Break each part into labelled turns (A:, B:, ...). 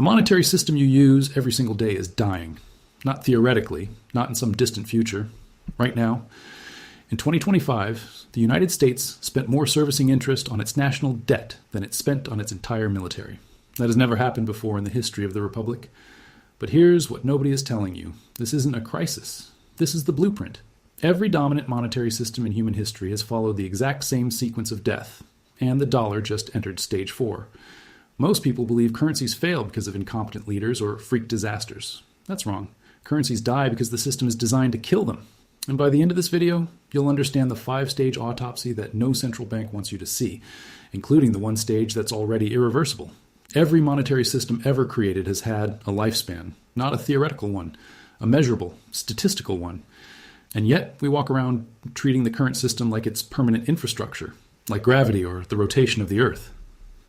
A: The monetary system you use every single day is dying. Not theoretically, not in some distant future. Right now. In 2025, the United States spent more servicing interest on its national debt than it spent on its entire military. That has never happened before in the history of the Republic. But here's what nobody is telling you. This isn't a crisis. This is the blueprint. Every dominant monetary system in human history has followed the exact same sequence of death, and the dollar just entered stage 4. Most people believe currencies fail because of incompetent leaders or freak disasters. That's wrong. Currencies die because the system is designed to kill them. And by the end of this video, you'll understand the 5-stage autopsy that no central bank wants you to see, including the one stage that's already irreversible. Every monetary system ever created has had a lifespan, not a theoretical one, a measurable, statistical one. And yet, we walk around treating the current system like it's permanent infrastructure, like gravity or the rotation of the Earth.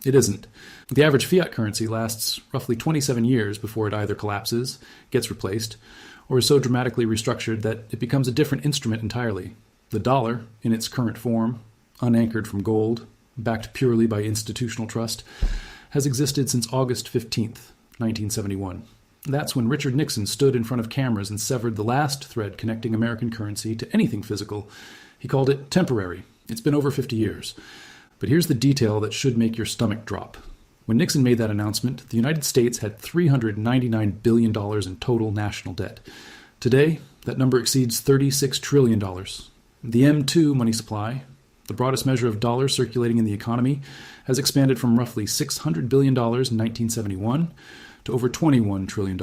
A: It isn't. The average fiat currency lasts roughly 27 years before it either collapses, gets replaced, or is so dramatically restructured that it becomes a different instrument entirely. The dollar, in its current form, unanchored from gold, backed purely by institutional trust, has existed since August 15th, 1971. That's when Richard Nixon stood in front of cameras and severed the last thread connecting American currency to anything physical. He called it temporary. It's been over 50 years. But here's the detail that should make your stomach drop. When Nixon made that announcement, the United States had $399 billion in total national debt. Today, that number exceeds $36 trillion. The M2 money supply, the broadest measure of dollars circulating in the economy, has expanded from roughly $600 billion in 1971 to over $21 trillion.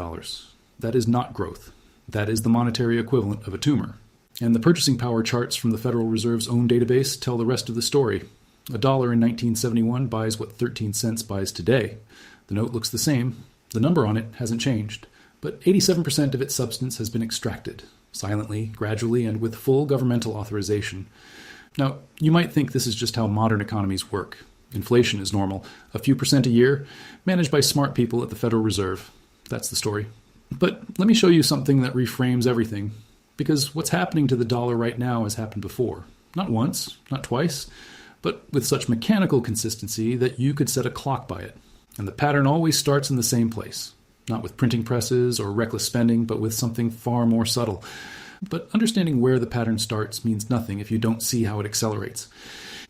A: That is not growth. That is the monetary equivalent of a tumor. And the purchasing power charts from the Federal Reserve's own database tell the rest of the story. $1 in 1971 buys what 13 cents buys today. The note looks the same. The number on it hasn't changed. But 87% of its substance has been extracted, silently, gradually, and with full governmental authorization. Now, you might think this is just how modern economies work. Inflation is normal, a few percent a year, managed by smart people at the Federal Reserve. That's the story. But let me show you something that reframes everything. Because what's happening to the dollar right now has happened before. Not once, not twice, but with such mechanical consistency that you could set a clock by it. And the pattern always starts in the same place. Not with printing presses or reckless spending, but with something far more subtle. But understanding where the pattern starts means nothing if you don't see how it accelerates.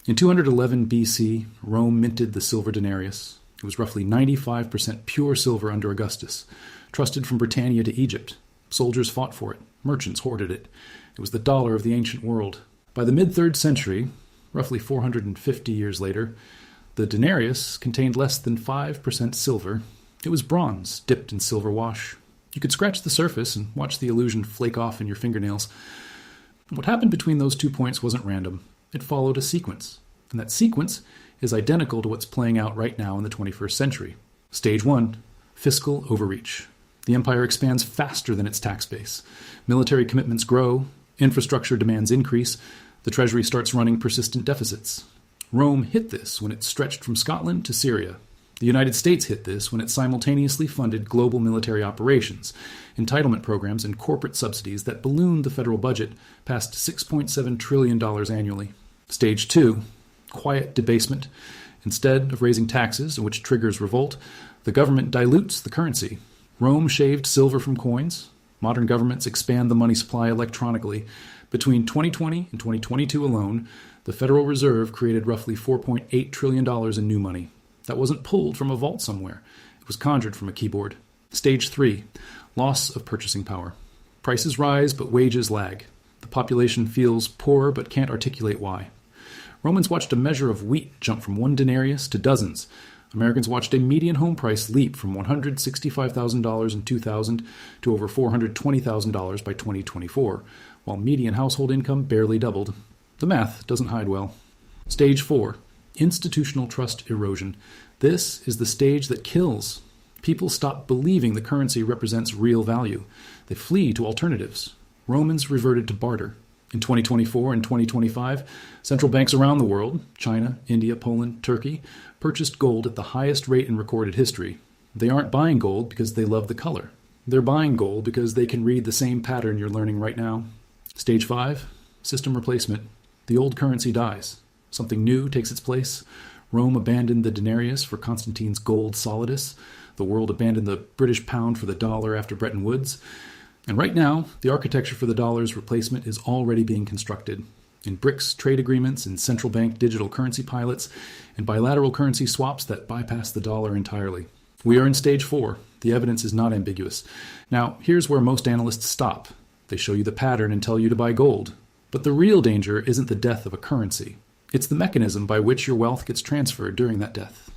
A: In 211 BC, Rome minted the silver denarius. It was roughly 95% pure silver under Augustus, trusted from Britannia to Egypt. Soldiers fought for it. Merchants hoarded it. It was the dollar of the ancient world. By the mid-3rd century, roughly 450 years later, the denarius contained less than 5% silver. It was bronze, dipped in silver wash. You could scratch the surface and watch the illusion flake off in your fingernails. What happened between those 2 points wasn't random. It followed a sequence. And that sequence is identical to what's playing out right now in the 21st century. Stage 1, fiscal overreach. The empire expands faster than its tax base. Military commitments grow. Infrastructure demands increase. The treasury starts running persistent deficits. Rome hit this when it stretched from Scotland to Syria. The United States hit this when it simultaneously funded global military operations, entitlement programs, and corporate subsidies that ballooned the federal budget past $6.7 trillion annually. Stage 2, quiet debasement. Instead of raising taxes, which triggers revolt, the government dilutes the currency. Rome shaved silver from coins. Modern governments expand the money supply electronically. Between 2020 and 2022 alone, the Federal Reserve created roughly $4.8 trillion in new money. That wasn't pulled from a vault somewhere. It was conjured from a keyboard. Stage 3, loss of purchasing power. Prices rise, but wages lag. The population feels poor, but can't articulate why. Romans watched a measure of wheat jump from 1 denarius to dozens. Americans watched a median home price leap from $165,000 in 2000 to over $420,000 by 2024, while median household income barely doubled. The math doesn't hide well. Stage 4, institutional trust erosion. This is the stage that kills. People stop believing the currency represents real value. They flee to alternatives. Romans reverted to barter. In 2024 and 2025, central banks around the world, China, India, Poland, Turkey, purchased gold at the highest rate in recorded history. They aren't buying gold because they love the color. They're buying gold because they can read the same pattern you're learning right now. Stage 5, system replacement. The old currency dies. Something new takes its place. Rome abandoned the denarius for Constantine's gold solidus. The world abandoned the British pound for the dollar after Bretton Woods. And right now, the architecture for the dollar's replacement is already being constructed. In BRICS trade agreements, in central bank digital currency pilots, and bilateral currency swaps that bypass the dollar entirely. We are in stage 4. The evidence is not ambiguous. Now, here's where most analysts stop. They show you the pattern and tell you to buy gold. But the real danger isn't the death of a currency. It's the mechanism by which your wealth gets transferred during that death.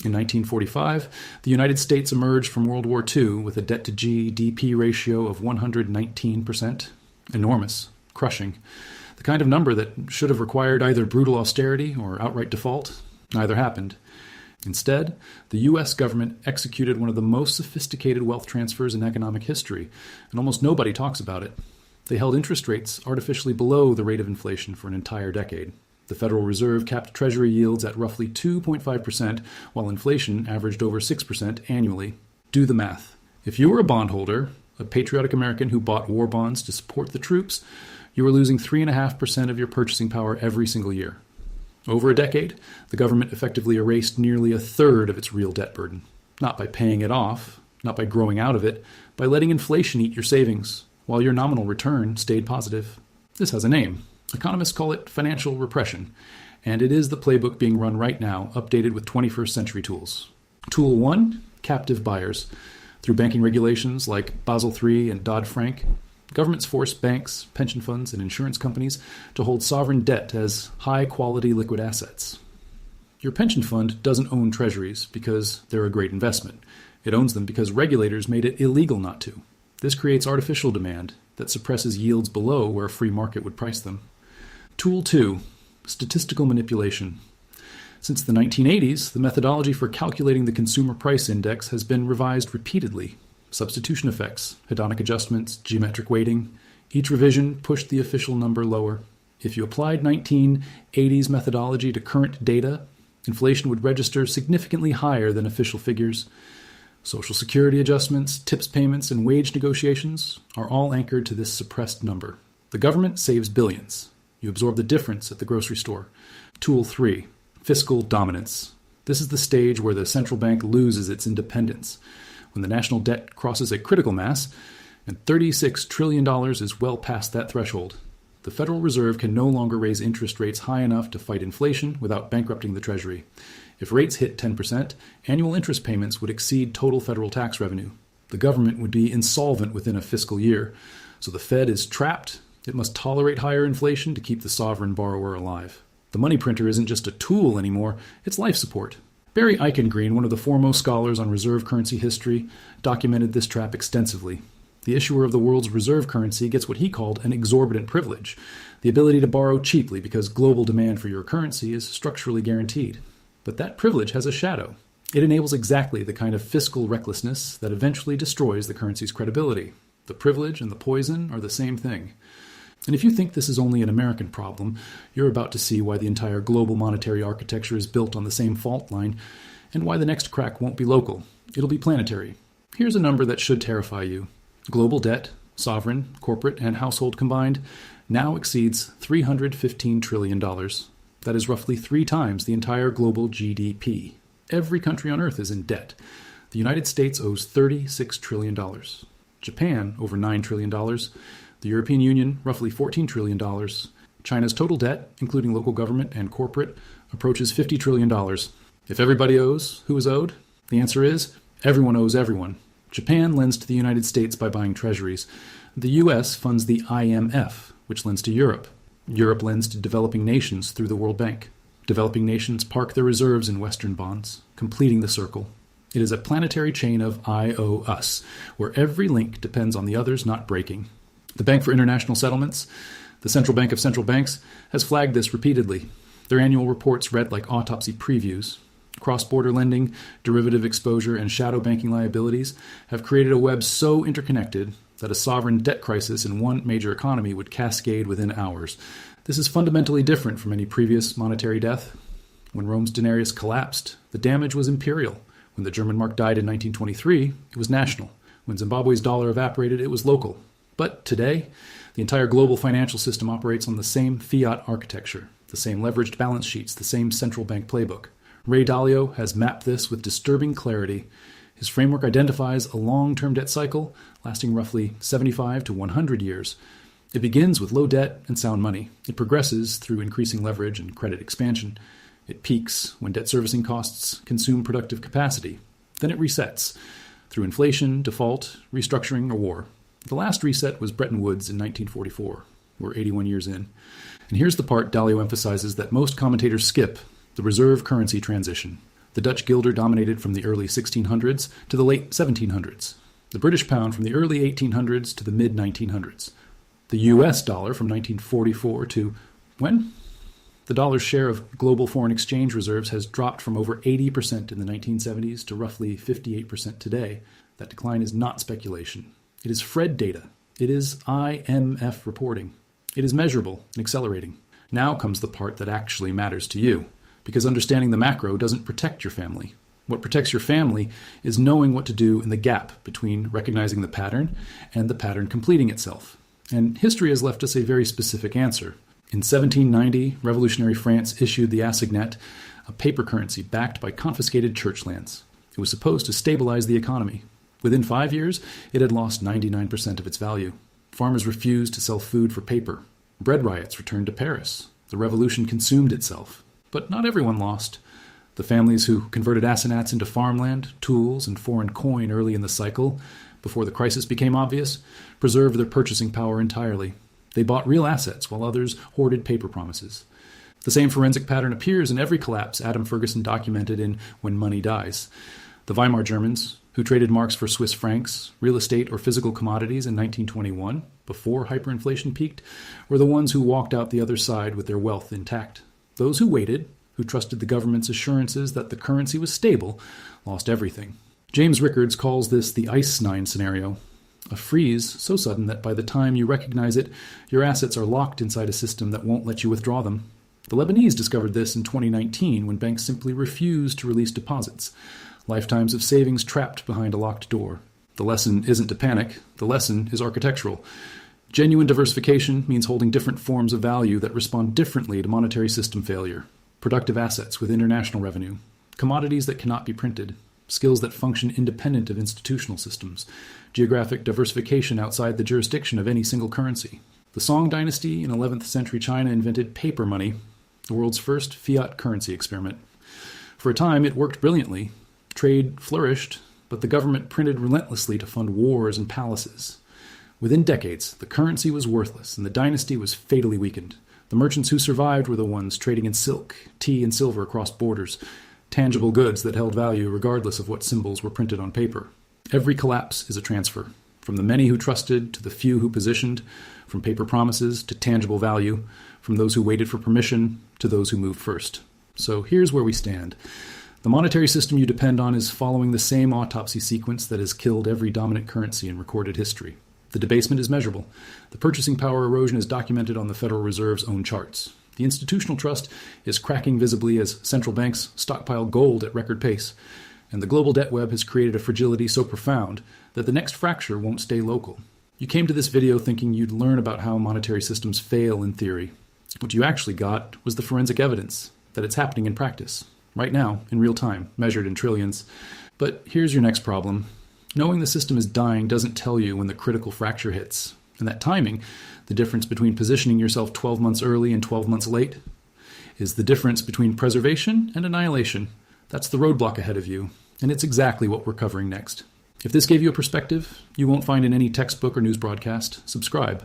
A: In 1945, the United States emerged from World War II with a debt-to-GDP ratio of 119%. Enormous, crushing. The kind of number that should have required either brutal austerity or outright default. Neither happened. Instead, the U.S. government executed one of the most sophisticated wealth transfers in economic history, and almost nobody talks about it. They held interest rates artificially below the rate of inflation for an entire decade. The Federal Reserve capped Treasury yields at roughly 2.5%, while inflation averaged over 6% annually. Do the math. If you were a bondholder, a patriotic American who bought war bonds to support the troops, you were losing 3.5% of your purchasing power every single year. Over a decade, the government effectively erased nearly a third of its real debt burden. Not by paying it off, not by growing out of it, by letting inflation eat your savings, while your nominal return stayed positive. This has a name. Economists call it financial repression, and it is the playbook being run right now, updated with 21st century tools. Tool 1, captive buyers. Through banking regulations like Basel III and Dodd-Frank, governments force banks, pension funds, and insurance companies to hold sovereign debt as high-quality liquid assets. Your pension fund doesn't own treasuries because they're a great investment. It owns them because regulators made it illegal not to. This creates artificial demand that suppresses yields below where a free market would price them. Tool 2, statistical manipulation. Since the 1980s, the methodology for calculating the consumer price index has been revised repeatedly. Substitution effects, hedonic adjustments, geometric weighting. Each revision pushed the official number lower. If you applied 1980s methodology to current data, inflation would register significantly higher than official figures. Social Security adjustments, tips payments, and wage negotiations are all anchored to this suppressed number. The government saves billions. You absorb the difference at the grocery store. Tool 3, fiscal dominance. This is the stage where the central bank loses its independence. When the national debt crosses a critical mass, and $36 trillion is well past that threshold, the Federal Reserve can no longer raise interest rates high enough to fight inflation without bankrupting the Treasury. If rates hit 10%, annual interest payments would exceed total federal tax revenue. The government would be insolvent within a fiscal year, so the Fed is trapped. It must tolerate higher inflation to keep the sovereign borrower alive. The money printer isn't just a tool anymore, it's life support. Barry Eichengreen, one of the foremost scholars on reserve currency history, documented this trap extensively. The issuer of the world's reserve currency gets what he called an exorbitant privilege, the ability to borrow cheaply because global demand for your currency is structurally guaranteed. But that privilege has a shadow. It enables exactly the kind of fiscal recklessness that eventually destroys the currency's credibility. The privilege and the poison are the same thing. And if you think this is only an American problem, you're about to see why the entire global monetary architecture is built on the same fault line, and why the next crack won't be local. It'll be planetary. Here's a number that should terrify you. Global debt, sovereign, corporate, and household combined, now exceeds $315 trillion. That is roughly 3 times the entire global GDP. Every country on Earth is in debt. The United States owes $36 trillion. Japan, over $9 trillion. The European Union, roughly $14 trillion. China's total debt, including local government and corporate, approaches $50 trillion. If everybody owes, who is owed? The answer is, everyone owes everyone. Japan lends to the United States by buying treasuries. The U.S. funds the IMF, which lends to Europe. Europe lends to developing nations through the World Bank. Developing nations park their reserves in Western bonds, completing the circle. It is a planetary chain of I owe us, where every link depends on the others not breaking. The Bank for International Settlements, the central bank of central banks, has flagged this repeatedly. Their annual reports read like autopsy previews. Cross-border lending, derivative exposure, and shadow banking liabilities have created a web so interconnected that a sovereign debt crisis in one major economy would cascade within hours. This is fundamentally different from any previous monetary death. When Rome's denarius collapsed, the damage was imperial. When the German mark died in 1923, it was national. When Zimbabwe's dollar evaporated, it was local. But today, the entire global financial system operates on the same fiat architecture, the same leveraged balance sheets, the same central bank playbook. Ray Dalio has mapped this with disturbing clarity. His framework identifies a long-term debt cycle lasting roughly 75 to 100 years. It begins with low debt and sound money. It progresses through increasing leverage and credit expansion. It peaks when debt servicing costs consume productive capacity. Then it resets through inflation, default, restructuring, or war. The last reset was Bretton Woods in 1944. We're 81 years in. And here's the part Dalio emphasizes that most commentators skip: the reserve currency transition. The Dutch guilder dominated from the early 1600s to the late 1700s. The British pound from the early 1800s to the mid-1900s. The US dollar from 1944 to when? The dollar's share of global foreign exchange reserves has dropped from over 80% in the 1970s to roughly 58% today. That decline is not speculation. It is Fred data. It is IMF reporting. It is measurable and accelerating. Now comes the part that actually matters to you, because understanding the macro doesn't protect your family. What protects your family is knowing what to do in the gap between recognizing the pattern and the pattern completing itself. And history has left us a very specific answer. In 1790, revolutionary France issued the assignat, a paper currency backed by confiscated church lands. It was supposed to stabilize the economy. Within 5 years, it had lost 99% of its value. Farmers refused to sell food for paper. Bread riots returned to Paris. The revolution consumed itself. But not everyone lost. The families who converted assignats into farmland, tools, and foreign coin early in the cycle, before the crisis became obvious, preserved their purchasing power entirely. They bought real assets while others hoarded paper promises. The same forensic pattern appears in every collapse Adam Ferguson documented in When Money Dies. The Weimar Germans, who traded marks for Swiss francs, real estate, or physical commodities in 1921, before hyperinflation peaked, were the ones who walked out the other side with their wealth intact. Those who waited, who trusted the government's assurances that the currency was stable, lost everything. James Rickards calls this the ice nine scenario, a freeze so sudden that by the time you recognize it, your assets are locked inside a system that won't let you withdraw them. The Lebanese discovered this in 2019 when banks simply refused to release deposits. Lifetimes of savings trapped behind a locked door. The lesson isn't to panic. The lesson is architectural. Genuine diversification means holding different forms of value that respond differently to monetary system failure. Productive assets with international revenue. Commodities that cannot be printed. Skills that function independent of institutional systems. Geographic diversification outside the jurisdiction of any single currency. The Song dynasty in 11th century China invented paper money, the world's first fiat currency experiment. For a time, it worked brilliantly. Trade flourished, but the government printed relentlessly to fund wars and palaces. Within decades, the currency was worthless, and the dynasty was fatally weakened. The merchants who survived were the ones trading in silk, tea, and silver across borders, tangible goods that held value regardless of what symbols were printed on paper. Every collapse is a transfer, from the many who trusted to the few who positioned, from paper promises to tangible value, from those who waited for permission to those who moved first. So here's where we stand. The monetary system you depend on is following the same autopsy sequence that has killed every dominant currency in recorded history. The debasement is measurable. The purchasing power erosion is documented on the Federal Reserve's own charts. The institutional trust is cracking visibly as central banks stockpile gold at record pace. And the global debt web has created a fragility so profound that the next fracture won't stay local. You came to this video thinking you'd learn about how monetary systems fail in theory. What you actually got was the forensic evidence that it's happening in practice. Right now, in real time, measured in trillions. But here's your next problem. Knowing the system is dying doesn't tell you when the critical fracture hits. And that timing, the difference between positioning yourself 12 months early and 12 months late, is the difference between preservation and annihilation. That's the roadblock ahead of you, and it's exactly what we're covering next. If this gave you a perspective you won't find in any textbook or news broadcast, subscribe.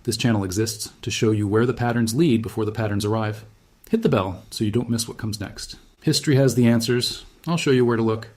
A: This channel exists to show you where the patterns lead before the patterns arrive. Hit the bell so you don't miss what comes next. History has the answers. I'll show you where to look.